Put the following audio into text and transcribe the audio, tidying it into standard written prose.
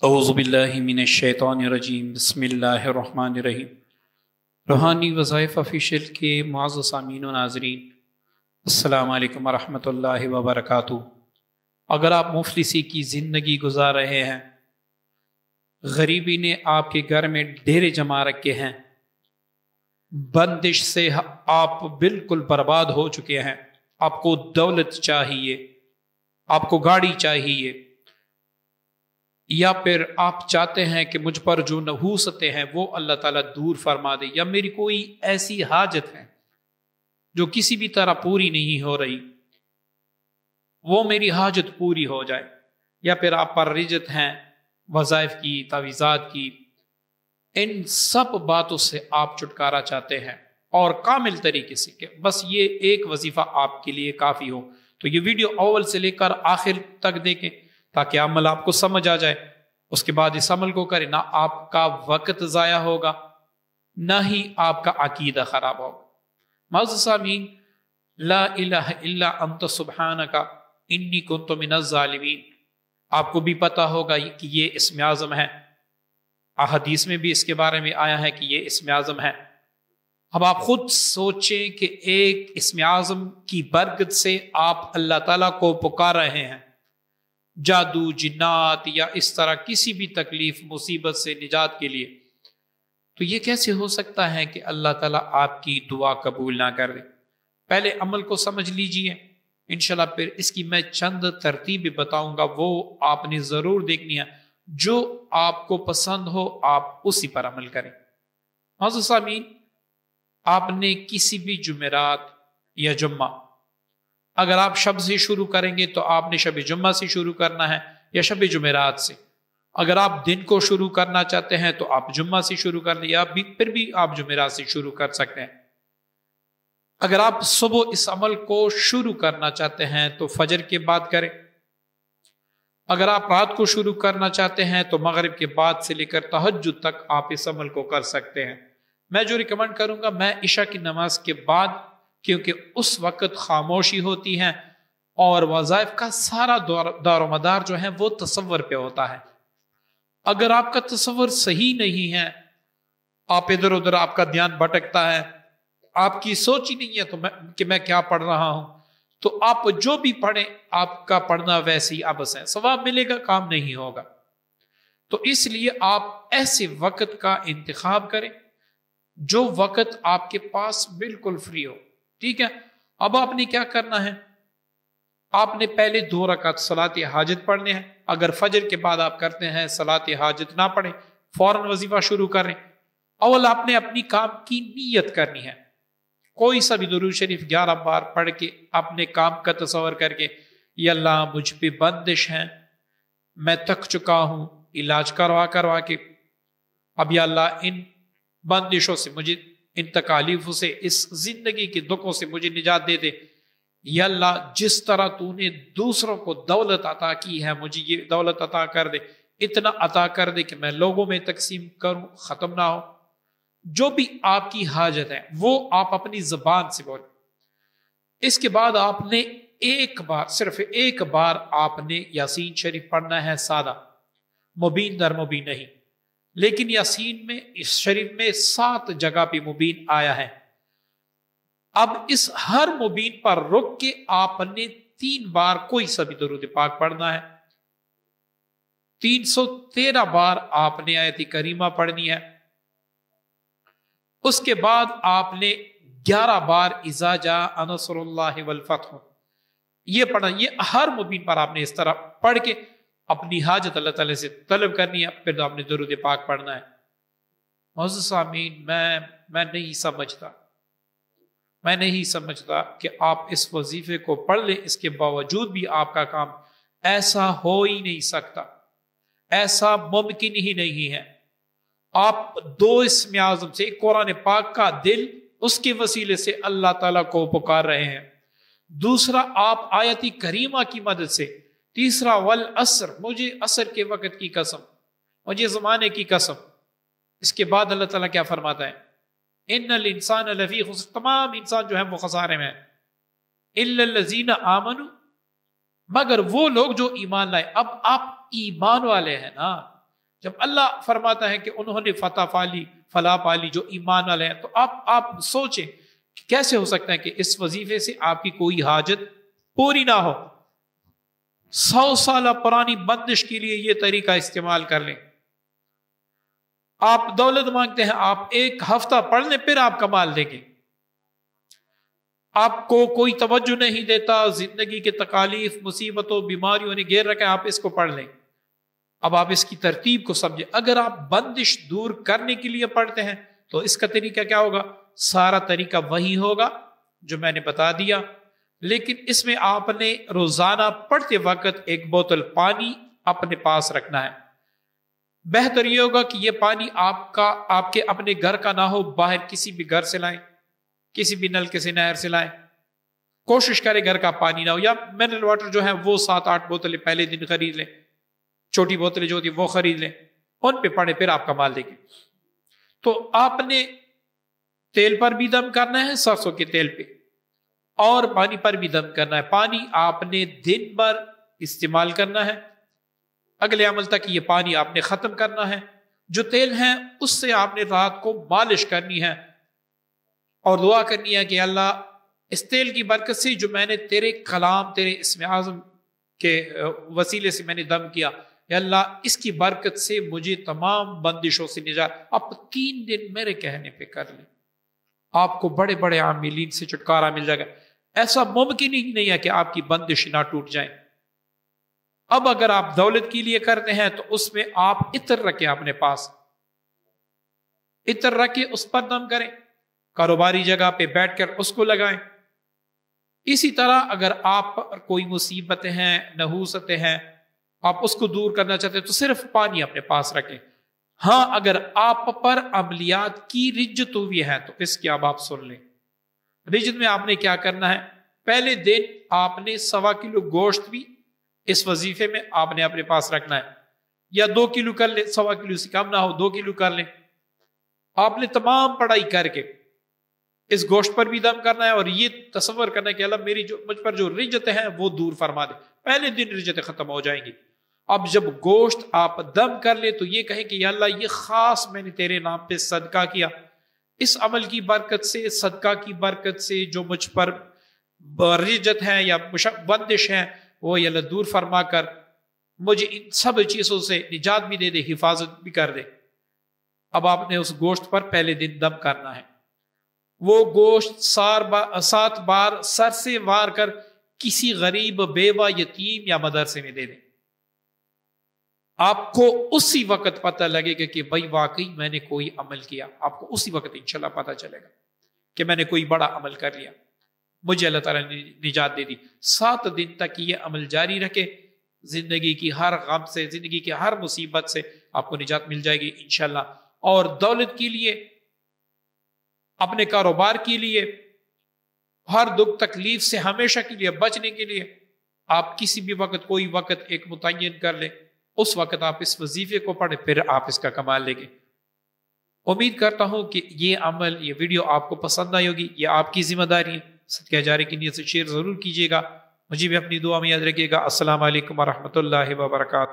اعوذ باللہ من الشیطان الرجیم، بسم اللہ الرحمن الرحیم۔ روحانی وظائف آفیشیل کے معزز سامعین و ناظرین، السلام علیکم ورحمۃ اللہ وبرکاتہ۔ اگر آپ مفلسی کی زندگی گزار رہے ہیں، غریبی نے آپ کے گھر میں ڈیرے جما رکھے ہیں، بندش سے آپ بالکل برباد ہو چکے ہیں، آپ کو دولت چاہیے، آپ کو گاڑی چاہیے، یا پھر آپ چاہتے ہیں کہ مجھ پر جو نحوستیں ہیں وہ اللہ تعالیٰ دور فرما دے، یا میری کوئی ایسی حاجت ہے جو کسی بھی طرح پوری نہیں ہو رہی، وہ میری حاجت پوری ہو جائے، یا پھر آپ پر رجت ہیں وظائف کی، تعویذات کی، ان سب باتوں سے آپ چھٹکارا چاہتے ہیں اور کامل طریقے سے کہ بس یہ ایک وظیفہ آپ کے لیے کافی ہو، تو یہ ویڈیو اول سے لے کر آخر تک دیکھیں تاکہ عمل آپ کو سمجھ آ جائے۔ اس کے بعد اس عمل کو کریں، نہ آپ کا وقت ضائع ہوگا، نہ ہی آپ کا عقیدہ خراب ہوگا۔ معزز سامعین، لا الہ الا انت سبحانک انی کنت من الظالمین، آپ کو بھی پتا ہوگا کہ یہ اسم اعظم ہے، احادیث میں بھی اس کے بارے میں آیا ہے کہ یہ اسم اعظم ہے۔ اب آپ خود سوچیں کہ ایک اسم اعظم کی برکت سے آپ اللہ تعالیٰ کو پکار رہے ہیں، جادو، جنات یا اس طرح کسی بھی تکلیف مصیبت سے نجات کے لیے، تو یہ کیسے ہو سکتا ہے کہ اللہ تعالیٰ آپ کی دعا قبول نہ کر دے؟ پہلے عمل کو سمجھ لیجئے، انشاءاللہ پھر اس کی میں چند ترتیبیں بتاؤں گا، وہ آپ نے ضرور دیکھنی ہے، جو آپ کو پسند ہو آپ اسی پر عمل کریں۔ معزز سامعین، آپ نے کسی بھی جمعرات یا جمعہ، اگر آپ شب سے شروع کریں گے تو آپ نے شب جمعہ سے شروع کرنا ہے یا شب جمعرات سے، اگر آپ دن کو شروع کرنا چاہتے ہیں تو آپ جمعہ سے شروع کر لیں، یا پھر بھی آپ جمعرات سے شروع کر سکتے ہیں۔ اگر آپ صبح اس عمل کو شروع کرنا چاہتے ہیں تو فجر کے بعد کریں، اگر آپ رات کو شروع کرنا چاہتے ہیں تو مغرب کے بعد سے لے کر تہجد تک آپ اس عمل کو کر سکتے ہیں۔ میں جو ریکمنڈ کروں گا، میں عشاء کی نماز کے بعد، کیونکہ اس وقت خاموشی ہوتی ہے اور وظائف کا سارا دار و مدار جو ہے وہ تصور پہ ہوتا ہے۔ اگر آپ کا تصور صحیح نہیں ہے، آپ ادھر ادھر، آپ کا دھیان بھٹکتا ہے، آپ کی سوچ ہی نہیں ہے کہ میں کیا پڑھ رہا ہوں، تو آپ جو بھی پڑھیں آپ کا پڑھنا ویسے ہی عبث ہے، ثواب ملے گا، کام نہیں ہوگا۔ تو اس لیے آپ ایسے وقت کا انتخاب کریں جو وقت آپ کے پاس بالکل فری ہو، ٹھیک ہے؟ اب آپ نے کیا کرنا ہے، آپ نے پہلے 2 رکعت صلاۃ حاجت پڑھنے ہیں۔ اگر فجر کے بعد آپ کرتے ہیں صلاۃ حاجت نہ پڑھیں، فوراً وظیفہ شروع کریں۔ اول آپ نے اپنی کام کی نیت کرنی ہے، کوئی سا بھی درود شریف 11 بار پڑھ کے اپنے کام کا تصور کر کے، یا اللہ مجھ پہ بندش ہے، میں تھک چکا ہوں علاج کروا کے، اب یا اللہ ان بندشوں سے، مجھے ان تکالیفوں سے، اس زندگی کے دکھوں سے مجھے نجات دے دے، یا اللہ جس طرح تو نے دوسروں کو دولت عطا کی ہے مجھے یہ دولت عطا کر دے، اتنا عطا کر دے کہ میں لوگوں میں تقسیم کروں، ختم نہ ہو۔ جو بھی آپ کی حاجت ہے وہ آپ اپنی زبان سے بولیں۔ اس کے بعد آپ نے صرف ایک بار آپ نے یاسین شریف پڑھنا ہے، سادہ، مبین در مبین نہیں، لیکن یاسین میں، اس شریف میں 7 جگہ پہ مبین آیا ہے۔ اب اس ہر مبین پر رک کے آپ نے 3 بار کوئی سا بھی درود پاک پڑھنا ہے، 313 بار آپ نے آیت کریمہ پڑھنی ہے۔ اس کے بعد آپ نے 11 بار اذا جاء نصر اللہ والفتح یہ پڑھنا، یہ ہر مبین پر آپ نے اس طرح پڑھ کے اپنی حاجت اللہ تعالی سے طلب کرنی ہے، پھر آپ نے درود پاک پڑھنا ہے۔ معزز سامعین، میں نہیں سمجھتا کہ آپ اس وظیفے کو پڑھ لیں، اس کے باوجود بھی آپ کا کام ایسا ہو ہی نہیں سکتا، ایسا ممکن ہی نہیں ہے۔ آپ 2 اسم اعظم سے، قرآن پاک کا دل، اس کے وسیلے سے اللہ تعالیٰ کو پکار رہے ہیں، دوسرا آپ آیت کریمہ کی مدد سے، تیسرا والعصر، مجھے عصر کے وقت کی قسم، مجھے زمانے کی قسم۔ اس کے بعد اللہ تعالیٰ کیا فرماتا ہے، ان الانسان لفی خسر، تمام انسان جو ہے وہ خسارے میں ہیں، الا الذین آمنوا، مگر وہ لوگ جو ایمان لائے۔ اب آپ ایمان والے ہیں نا، جب اللہ فرماتا ہے کہ انہوں نے فتح پالی، فلاح پالی جو ایمان والے ہیں، تو آپ سوچیں کہ کیسے ہو سکتا ہے کہ اس وظیفے سے آپ کی کوئی حاجت پوری نہ ہو؟ 100 سالہ پرانی بندش کے لیے یہ طریقہ استعمال کر لیں۔ آپ دولت مانگتے ہیں، آپ 1 ہفتہ پڑھ لیں، پھر آپ کمال دیں گے۔ آپ کو کوئی توجہ نہیں دیتا، زندگی کے تکالیف، مصیبتوں، بیماریوں نے گھیر رکھا ہے، آپ اس کو پڑھ لیں۔ اب آپ اس کی ترتیب کو سمجھیں۔ اگر آپ بندش دور کرنے کے لیے پڑھتے ہیں تو اس کا طریقہ کیا ہوگا؟ سارا طریقہ وہی ہوگا جو میں نے بتا دیا، لیکن اس میں آپ نے روزانہ پڑھتے وقت 1 بوتل پانی اپنے پاس رکھنا ہے۔ بہتر یہ ہوگا کہ یہ پانی آپ کے اپنے گھر کا نہ ہو، باہر کسی بھی گھر سے لائیں، کسی بھی نلکے سے، نہر سے لائیں۔ کوشش کریں گھر کا پانی نہ ہو، یا منرل واٹر جو ہے وہ 7-8 بوتلیں پہلے دن خرید لیں، چھوٹی بوتلیں جو ہوتی ہیں وہ خرید لیں، ان پہ پڑھیں، پھر آپ کمال دیں گے۔ تو آپ نے تیل پر بھی دم کرنا ہے، سرسوں کے تیل پہ، اور پانی پر بھی دم کرنا ہے۔ پانی آپ نے دن بھر استعمال کرنا ہے، اگلے عمل تک یہ پانی آپ نے ختم کرنا ہے۔ جو تیل ہے اس سے آپ نے رات کو مالش کرنی ہے اور دعا کرنی ہے کہ اللہ اس تیل کی برکت سے جو میں نے تیرے کلام، تیرے اسم اعظم کے وسیلے سے میں نے دم کیا، یا اللہ اس کی برکت سے مجھے تمام بندشوں سے نجات۔ آپ 3 دن میرے کہنے پہ کر لیں، آپ کو بڑے بڑے عاملین سے چھٹکارا مل جائے گا۔ ایسا ممکن ہی نہیں ہے کہ آپ کی بندش نہ ٹوٹ جائیں۔ اب اگر آپ دولت کے لیے کرتے ہیں تو اس میں آپ عطر رکھیں، اپنے پاس عطر رکھیں، اس پر دم کریں، کاروباری جگہ پہ بیٹھ کر اس کو لگائیں۔ اسی طرح اگر آپ پر کوئی مصیبتیں ہیں، نحوستیں ہیں، آپ اس کو دور کرنا چاہتے ہیں تو صرف پانی اپنے پاس رکھیں۔ ہاں اگر آپ پر عملیات کی رجت ہوئی ہے تو اس کی اب آپ سن لیں۔ رجت میں آپ نے کیا کرنا ہے؟ پہلے دن آپ نے 1.25 کلو گوشت بھی اس وظیفے میں آپ نے اپنے پاس رکھنا ہے، یا 2 کلو کر لیں، 1.25 کلو سے کم نہ ہو، 2 کلو کر لیں۔ آپ نے تمام پڑھائی کر کے اس گوشت پر بھی دم کرنا ہے، اور یہ تصور کرنا ہے کہ اللہ مجھ پر جو رجتیں ہیں وہ دور فرما دے۔ پہلے دن رجتیں ختم ہو جائیں گی۔ اب جب گوشت آپ دم کر لیں تو یہ کہیں کہ یا اللہ یہ خاص میں نے تیرے نام پہ صدقہ کیا، اس عمل کی برکت سے، صدقہ کی برکت سے جو مجھ پر رجت ہے یا بندش ہے وہ یا اللہ دور فرما کر مجھے ان سب چیزوں سے نجات بھی دے دے، حفاظت بھی کر دے۔ اب آپ نے اس گوشت پر پہلے دن دم کرنا ہے۔ وہ گوشت 7 بار سر سے وار کر کسی غریب، بیوہ، یتیم یا مدرسے میں دے دیں۔ آپ کو اسی وقت پتہ لگے گا کہ بھائی واقعی میں نے کوئی عمل کیا۔ آپ کو اسی وقت انشاءاللہ پتہ چلے گا کہ میں نے کوئی بڑا عمل کر لیا، مجھے اللہ تعالیٰ نے نجات دے دی۔ 7 دن تک یہ عمل جاری رکھے، زندگی کی ہر غم سے، زندگی کی ہر مصیبت سے آپ کو نجات مل جائے گی انشاءاللہ۔ اور دولت کے لیے، اپنے کاروبار کے لیے، ہر دکھ تکلیف سے ہمیشہ کے لیے بچنے کے لیے آپ کسی بھی وقت، کوئی وقت ایک متعین کر لیں، اس وقت آپ اس وظیفے کو پڑھیں، پھر آپ اس کا کمال لیں گے۔ امید کرتا ہوں کہ یہ عمل، یہ ویڈیو آپ کو پسند آئی ہوگی۔ یہ آپ کی ذمہ داری ہے، صدقہ جاری کی نیت سے شیئر ضرور کیجیے گا۔ مجھے بھی اپنی دعا میں یاد رکھیے گا۔ السلام علیکم ورحمۃ اللہ وبرکاتہ۔